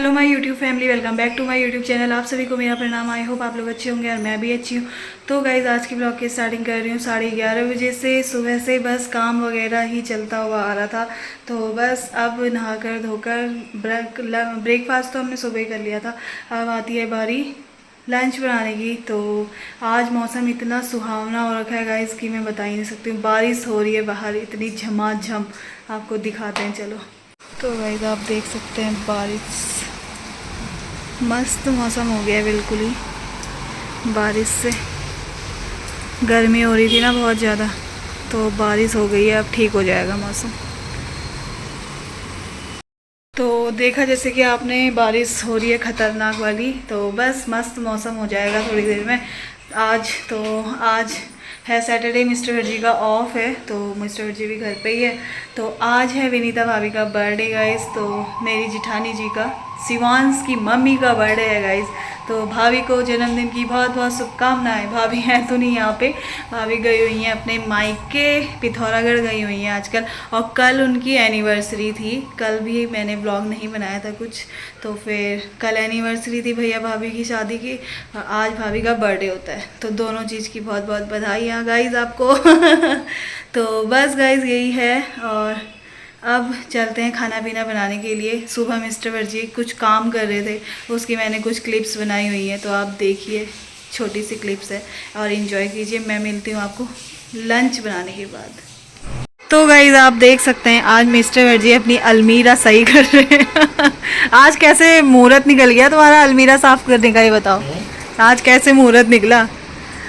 Hello my YouTube family, welcome back to my YouTube channel. आप सभी को मेरा प्रणाम। आई होप आप लोग अच्छे होंगे और मैं भी अच्छी हूँ। तो गाइज आज की ब्लॉग की स्टार्टिंग कर रही हूँ 11:30 बजे से। सुबह से बस काम वगैरह ही चलता हुआ आ रहा था। तो बस अब नहाकर धोकर ब्रेकफास्ट तो हमने सुबह ही कर लिया था। अब आती है बारी लंच बनाने की। तो आज मौसम इतना सुहावना हो रखा है गाइज कि मैं बता ही नहीं सकती हूँ। बारिश हो रही है बाहर इतनी झमाझम, आपको दिखाते हैं चलो। तो गाइज आप देख सकते हैं बारिश, मस्त मौसम हो गया है बिल्कुल ही। बारिश से गर्मी हो रही थी ना बहुत ज़्यादा, तो बारिश हो गई है, अब ठीक हो जाएगा मौसम। तो देखा जैसे कि आपने, बारिश हो रही है ख़तरनाक वाली, तो बस मस्त मौसम हो जाएगा थोड़ी देर में। आज है सैटरडे, मिस्टर वर्जी का ऑफ है, तो मिस्टर वर्जी भी घर पे ही है। तो आज है विनीता भाभी का बर्थडे गाइस। तो मेरी जिठानी जी का, शिवांश की मम्मी का बर्थडे है गाइस। तो भाभी को जन्मदिन की बहुत बहुत शुभकामनाएं। भाभी हैं तो नहीं यहाँ पे, भाभी गई हुई हैं अपने मायके पिथौरागढ़ गई हुई हैं आजकल। और कल उनकी एनिवर्सरी थी। कल भी मैंने ब्लॉग नहीं बनाया था कुछ, तो फिर कल एनिवर्सरी थी भैया भाभी की शादी की, आज भाभी का बर्थडे होता है। तो दोनों चीज़ की बहुत बहुत बधाइयाँ गाइज आपको। तो बस गाइज यही है। और अब चलते हैं खाना पीना बनाने के लिए। सुबह मिस्टर वर्जी कुछ काम कर रहे थे, उसकी मैंने कुछ क्लिप्स बनाई हुई हैं, तो आप देखिए, छोटी सी क्लिप्स है और इन्जॉय कीजिए। मैं मिलती हूँ आपको लंच बनाने के बाद। तो गाइज आप देख सकते हैं आज मिस्टर वर्जी अपनी अलमीरा सही कर रहे हैं। आज कैसे मुहूर्त निकल गया तुम्हारा अलमीरा साफ करने का, ये बताओ आज कैसे मुहूर्त निकला?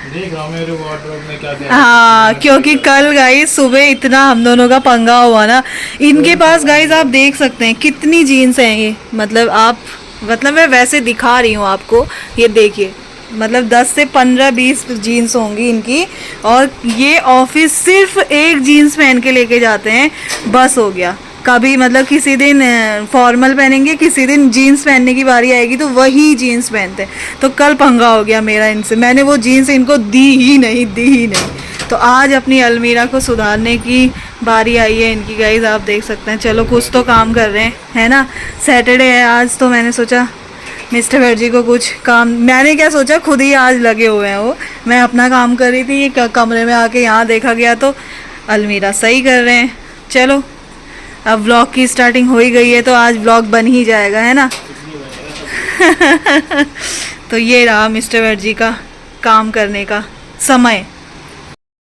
देख रहा हूँ मेरे वार्डरोब में क्या क्या हाँ, क्योंकि कल गाइस सुबह इतना हम दोनों का पंगा हुआ ना। इनके पास गाइस आप देख सकते हैं कितनी जीन्स हैं ये, मतलब मैं वैसे दिखा रही हूँ आपको, ये देखिए, मतलब 10 से 15-20 जीन्स होंगी इनकी। और ये ऑफिस सिर्फ एक जीन्स पहन के लेके जाते हैं, बस हो गया। कभी मतलब किसी दिन फॉर्मल पहनेंगे, किसी दिन जीन्स पहनने की बारी आएगी तो वही जीन्स पहनते हैं। तो कल पंगा हो गया मेरा इनसे, मैंने वो जीन्स इनको दी ही नहीं। तो आज अपनी अलमीरा को सुधारने की बारी आई है इनकी गाइस। आप देख सकते हैं, चलो कुछ तो काम कर रहे हैं, है ना। सैटरडे है आज, तो मैंने सोचा मिस्टर वर्जी को कुछ काम, मैंने क्या सोचा, खुद ही आज लगे हुए हैं वो। मैं अपना काम कर रही थी, कमरे में आके यहाँ देखा गया तो अलमीरा सही कर रहे हैं। चलो अब व्लॉग की स्टार्टिंग हो ही गई है, तो आज व्लॉग बन ही जाएगा, है ना। तो ये रहा मिस्टर वर्जी का काम करने का समय।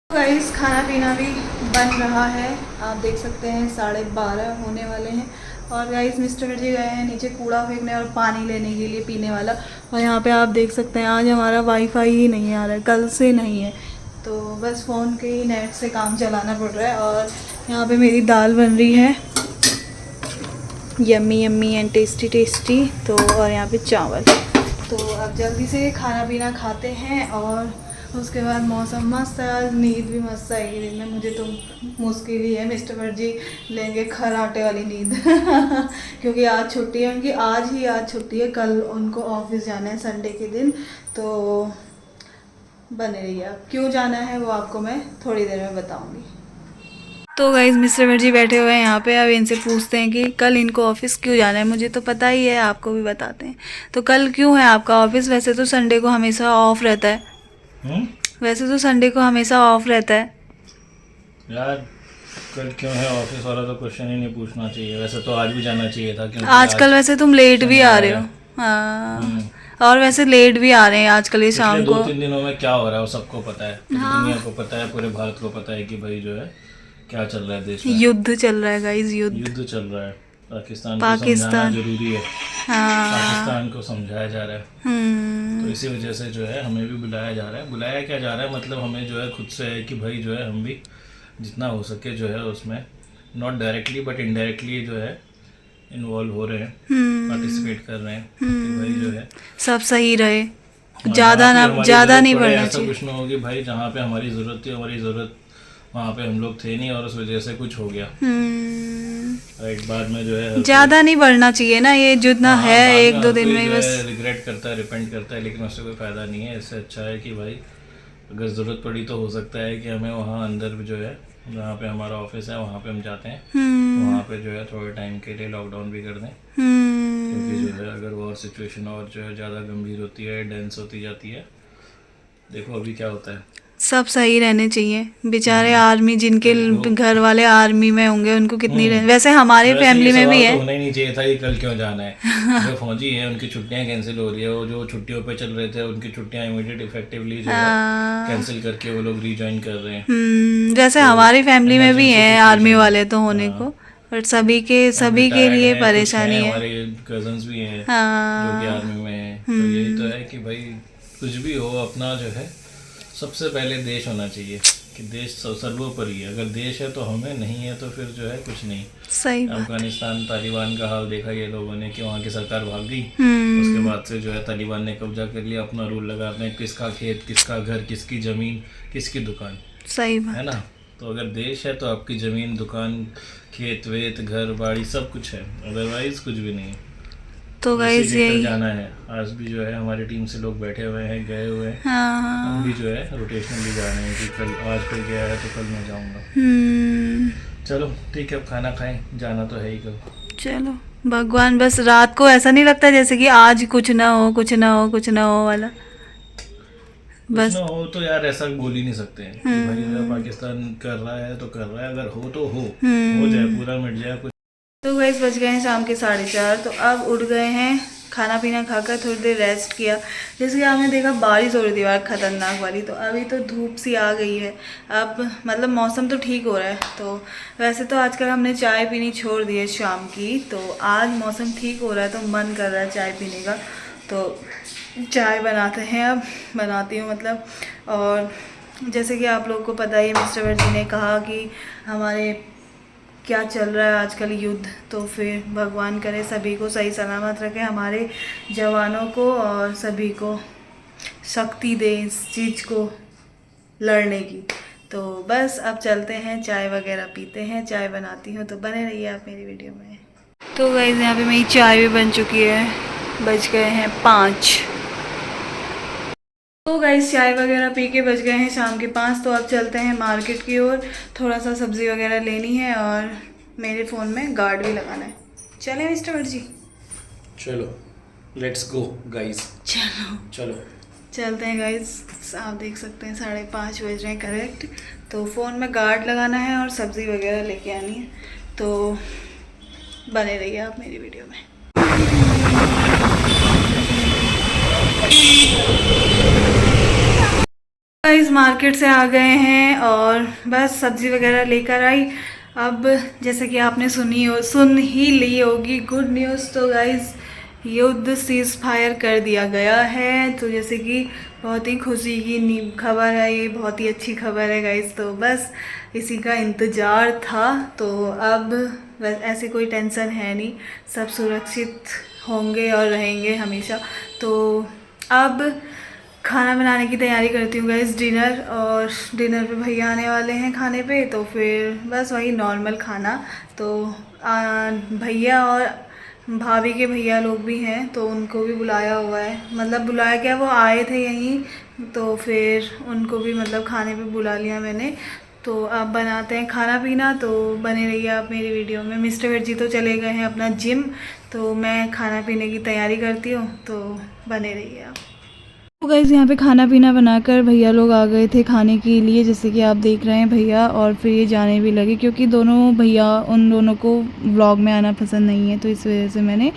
गाइस खाना पीना भी बन रहा है, आप देख सकते हैं 12:30 होने वाले हैं। और गाइस मिस्टर वर्जी गए हैं नीचे कूड़ा फेंकने और पानी लेने के लिए पीने वाला। और यहाँ पे आप देख सकते हैं आज हमारा वाईफाई ही नहीं आ रहा है, कल से नहीं है, तो बस फ़ोन के ही नेट से काम चलाना पड़ रहा है। और यहाँ पे मेरी दाल बन रही है, yummy yummy and tasty tasty. तो और यहाँ पे चावल। तो अब जल्दी से खाना पीना खाते हैं और उसके बाद मौसम मस्त है, आज नींद भी मस्त आएगी दिन में। मुझे तो मुश्किल ही है, मिस्टर वर्जी लेंगे खराटे वाली नींद। क्योंकि आज छुट्टी है उनकी, आज छुट्टी है, कल उनको ऑफिस जाना है संडे के दिन। तो बने रहिए, आप क्यों जाना है वो आपको मैं थोड़ी देर में बताऊँगी। तो गाइज मिस्टर वर्जी बैठे हुए हैं यहाँ पे। अब इनसे पूछते हैं कि कल इनको ऑफिस क्यों जाना है। मुझे तो पता ही है, आपको भी बताते हैं। तो कल क्यों है आपका ऑफिस? वैसे तो संडे को हमेशा ऑफ रहता है। वैसे तो संडे को हमेशा ऑफ रहता है यार। कल क्यों है ऑफिस वाला तो क्वेश्चन ही नहीं पूछना चाहिए। वैसे तो आज भी जाना चाहिए था, क्योंकि आजकल वैसे तुम लेट भी आ रहे हो। हाँ, और वैसे लेट भी आ रहे हैं आजकल ये शाम को। 2-3 दिनों में क्या हो रहा है वो सबको पता है, पूरी दुनिया को पता है, पूरे भारत को पता है कि भाई जो है क्या चल रहा है देश में। युद्ध चल रहा है गाइज, युद्ध चल रहा है। पाकिस्तान को समझाना जरूरी है। हाँ, पाकिस्तान को समझाया जा रहा है। तो इसी वजह से जो है हमें भी बुलाया जा रहा है। बुलाया क्या जा रहा है, मतलब हमें जो है खुद से है कि भाई जो है हम भी जितना हो सके जो है उसमें नॉट डायरेक्टली बट इनडायरेक्टली जो है इन्वॉल्व हो रहे हैं, पार्टिसिपेट कर रहे हैं कि भाई जो है सब सही रहे, ज़्यादा नहीं बढ़ना ऐसा चाहिए। कुछ ना हो कि भाई जहाँ पे हमारी ज़रूरत थी, हमारी ज़रूरत वहाँ पे हम लोग थे नहीं और उस वजह से कुछ हो गया। एक बाद में जो है ज़्यादा नहीं बढ़ना चाहिए ना, ये जितना है 1-2 दिन में ही बस रिग्रेट करता है, रिपेंट करता है, लेकिन उससे कोई फ़ायदा नहीं है। इससे अच्छा है कि भाई अगर ज़रूरत पड़ी तो हो सकता है कि हमें वहाँ अंदर जो है, जहाँ पे हमारा ऑफिस है वहाँ पे हम जाते हैं, वहाँ पे जो है थोड़े टाइम के लिए लॉकडाउन भी कर दें क्योंकि जो है अगर वॉर सिचुएशन और जो है ज़्यादा गंभीर होती है, डेंस होती जाती है, देखो अभी क्या होता है। सब सही रहने चाहिए बेचारे आर्मी, जिनके घर वाले आर्मी में होंगे उनको कितनी वैसे हमारी वैसे फैमिली ये में भी सवाल है। तो होना ही नहीं चाहिए था कि कल क्यों जाना है। जो फौजी हैं उनकी छुट्टियां कैंसिल हो रही है, वो जो छुट्टियों पे चल रहे थे उनकी छुट्टियां इमीडिएट इफेक्टिवली जो है कैंसिल करके वो लोग रीजॉइन कर रहे हैं। जैसे तो हमारी फैमिली में भी इमरजेंसी हैं आर्मी सिचुएशन वाले तो होने को, बट सभी के रिटायर्ड लिए हैं, कुछ हैं परेशानी है। हमारे कजन्स भी हैं जो कि हाँ। आर्मी में हैं। तो यही तो है कि भाई कुछ भी हो, अपना जो है सबसे पहले देश होना चाहिए, कि देश सर्वोपरि है। अगर देश है तो हमें, नहीं है तो फिर जो है कुछ नहीं। सही बात। अफगानिस्तान तालिबान का हाल देखा ये लोगों ने कि वहाँ की सरकार भाग गई, उसके बाद से जो है तालिबान ने कब्जा कर लिया, अपना रूल लगाते हैं, किसका खेत, किसका घर, किसकी ज़मीन, किसकी दुकान, सही बात है ना। तो अगर देश है तो आपकी ज़मीन, दुकान, खेत वेत, घर बाड़ी सब कुछ है, अदरवाइज कुछ भी नहीं है। तो गाइस यही जाना है। आज भी जो है हमारी टीम से लोग बैठे हुए हैं, गए हुए हैं। हाँ। हम भी जो है रोटेशनली जा रहे हैं कि कल आज कोई गया है तो कल मैं जाऊंगा। चलो ठीक है, अब खाना खाएं, जाना तो है ही कल। चलो भगवान, बस रात को ऐसा नहीं लगता जैसे कि आज कुछ ना हो, कुछ ना हो, कुछ ना हो वाला। बस ना हो तो यार ऐसा बोल ही नहीं सकते हैं कि भाई अगर पाकिस्तान कर रहा है तो कर रहा है, अगर हो तो हो जाए, पूरा मिट जाए कुछ। तो गाइस बज गए हैं शाम के 4:30, तो अब उठ गए हैं, खाना पीना खाकर थोड़ी देर रेस्ट किया। जैसे कि आपने देखा बारिश हो रही थी यार खतरनाक वाली, तो अभी तो धूप सी आ गई है। अब मतलब मौसम तो ठीक हो रहा है। तो वैसे तो आजकल हमने चाय पीनी छोड़ दी है शाम की, तो आज मौसम ठीक हो रहा है तो मन कर रहा है चाय पीने का। तो चाय बनाते हैं, अब बनाती हूँ मतलब। और जैसे कि आप लोगों को पता ही, मिस्टर वर्जी ने कहा कि हमारे क्या चल रहा है आजकल युद्ध, तो फिर भगवान करे सभी को सही सलामत रखे, हमारे जवानों को, और सभी को शक्ति दे इस चीज़ को लड़ने की। तो बस अब चलते हैं, चाय वगैरह पीते हैं, चाय बनाती हूँ, तो बने रहिए आप मेरी वीडियो में। तो गाइस यहाँ पे मेरी चाय भी बन चुकी है, बज गए हैं 5। तो गाइस चाय वगैरह पी के बज गए हैं शाम के 5। तो अब चलते हैं मार्केट की ओर, थोड़ा सा सब्ज़ी वगैरह लेनी है और मेरे फ़ोन में गार्ड भी लगाना है। चलें मिस्टर वर्जी? चलो लेट्स गो गाइस। चलो चलते हैं गाइस। आप देख सकते हैं 5:30 बज रहे हैं करेक्ट। तो फ़ोन में गार्ड लगाना है और सब्ज़ी वगैरह लेके आनी है, तो बने रहिए आप मेरी वीडियो में। गाइस मार्केट से आ गए हैं और बस सब्ज़ी वगैरह लेकर आई। अब जैसे कि आपने सुन ही ली होगी गुड न्यूज़, तो गाइस युद्ध सीज़ फायर कर दिया गया है। तो जैसे कि बहुत ही खुशी की खबर है, ये बहुत ही अच्छी खबर है गाइस। तो बस इसी का इंतज़ार था। तो अब ऐसे कोई टेंशन है नहीं, सब सुरक्षित होंगे और रहेंगे हमेशा। तो अब खाना बनाने की तैयारी करती हूँ गाइस, डिनर। और डिनर पे भैया आने वाले हैं खाने पे, तो फिर बस वही नॉर्मल खाना। तो भैया और भाभी के भैया लोग भी हैं, तो उनको भी बुलाया हुआ है, मतलब बुलाया क्या, वो आए थे यहीं, तो फिर उनको भी मतलब खाने पे बुला लिया मैंने। तो अब बनाते हैं खाना पीना, तो बने रहिए आप मेरी वीडियो में। मिस्टर वर्जी तो चले गए हैं अपना जिम, तो मैं खाना पीने की तैयारी करती हूँ, तो बने रहिए आप। तो गाइस यहाँ पे खाना पीना बनाकर भैया लोग आ गए थे खाने के लिए, जैसे कि आप देख रहे हैं भैया, और फिर ये जाने भी लगे क्योंकि दोनों भैया, उन दोनों को व्लॉग में आना पसंद नहीं है, तो इस वजह से मैंने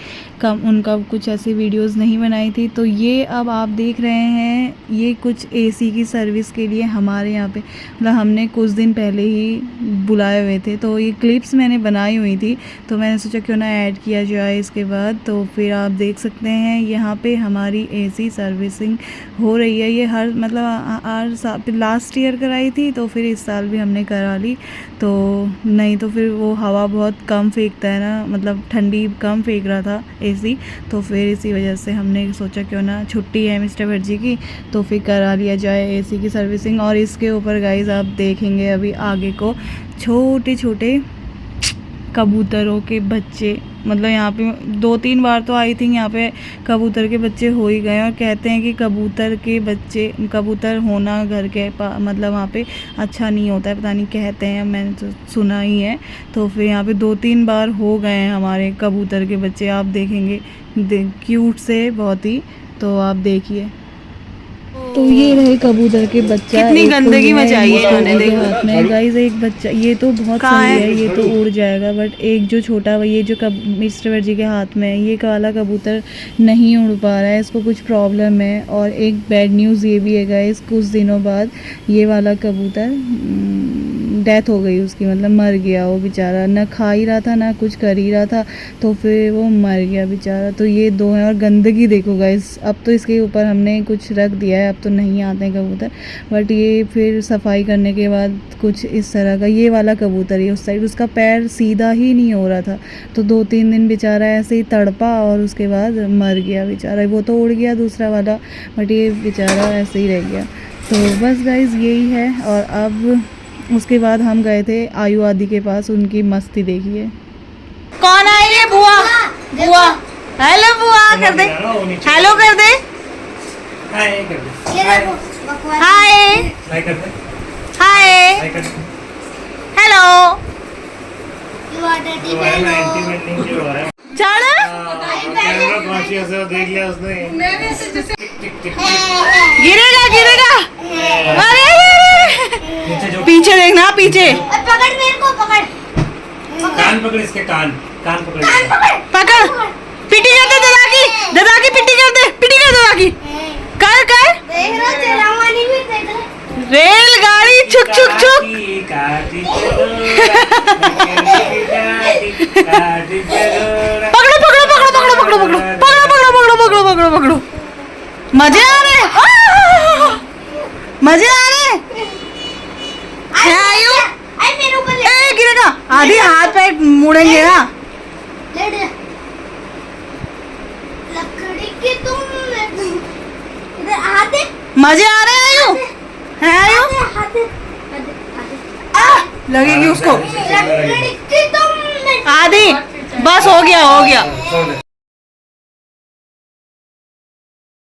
उनका कुछ ऐसी वीडियोस नहीं बनाई थी। तो ये अब आप देख रहे हैं, ये कुछ एसी की सर्विस के लिए हमारे यहाँ पे मतलब हमने कुछ दिन पहले ही बुलाए हुए थे, तो ये क्लिप्स मैंने बनाई हुई थी, तो मैंने सोचा क्यों ना ऐड किया जाए इसके बाद। तो फिर आप देख सकते हैं यहाँ पे हमारी एसी सर्विसिंग हो रही है। ये हर मतलब लास्ट ईयर कराई थी, तो फिर इस साल भी हमने करा ली। तो नहीं तो फिर वो हवा बहुत कम फेंकता है ना, मतलब ठंडी कम फेंक रहा था एसी, तो फिर इसी वजह से हमने सोचा क्यों ना, छुट्टी है मिस्टर भट्टी की, तो फिर करा लिया जाए एसी की सर्विसिंग। और इसके ऊपर गाइस आप देखेंगे अभी आगे को छोटे छोटे कबूतरों के बच्चे मतलब यहाँ पे 2-3 बार तो आई थिंक यहाँ पे कबूतर के बच्चे हो ही गए, और कहते हैं कि कबूतर के बच्चे, कबूतर होना घर के मतलब वहाँ पे अच्छा नहीं होता है, पता नहीं कहते हैं, मैंने तो सुना ही है। तो फिर यहाँ पे 2-3 बार हो गए हैं हमारे कबूतर के बच्चे, आप देखेंगे क्यूट से बहुत ही, तो आप देखिए। तो ये रहे कबूतर के बच्चा, कितनी गंदगी मचाई है इन्होंने, देखो हाथ में गाइस एक बच्चा, ये तो बहुत सही है, ये तो उड़ जाएगा, बट एक जो छोटा, ये जो मिस्टर वर्जी के हाथ में है, ये काला कबूतर नहीं उड़ पा रहा है, इसको कुछ प्रॉब्लम है। और एक बैड न्यूज़ ये भी है गाइस, कुछ दिनों बाद ये वाला कबूतर डेथ हो गई उसकी, मतलब मर गया वो बेचारा, ना खा ही रहा था ना कुछ कर ही रहा था, तो फिर वो मर गया बेचारा। तो ये 2 हैं, और गंदगी देखो गाइस, अब तो इसके ऊपर हमने कुछ रख दिया है, अब तो नहीं आते हैं कबूतर, बट ये फिर सफाई करने के बाद कुछ इस तरह का, ये वाला कबूतर ही उस साइड, उसका पैर सीधा ही नहीं हो रहा था, तो 2-3 दिन बेचारा ऐसे ही तड़पा, और उसके बाद मर गया बेचारा। वो तो उड़ गया दूसरा वाला, बट ये बेचारा ऐसे ही रह गया। तो बस गाइस यही है। और अब उसके बाद हम गए थे आयु आदि के पास, उनकी मस्ती देखिए। कौन आई है? बुआ। बुआ, हेलो बुआ कर दे, हेलो कर दे, हाय हाय, हेलो, चल गिरेगा गिरेगा, अरे पीछे देखना, पीछे पकड़, मेरे को पकड़, कान पकड़, इसके कान पकड़, पकड़, पिटी कर दे दादा की पिटी कर दे, पिटी कर दादा की, कर कर, देख रहा चलावानी भी देख रहा, रेलगाड़ी छुक छुक छुक, पकड़ो पकड़ो पकड़ो पकड़ो पकड़ो पकड़ो पकड़ो पकड़ो पकड़ो पकड़ो पकड़ो, मजे आ रहे, मजे आ रहे हैं आयु, आई मेरे ऊपर ले, ए गिरेगा, आधी हाथ पैर मुड़ेंगे ना, ले ले, लकड़ी की तुम इधर आते, मजे आ रहे हैं आयु, है आयु, आते लगेगी उसको लकड़ी की तुम आधी, बस हो गया हो गया,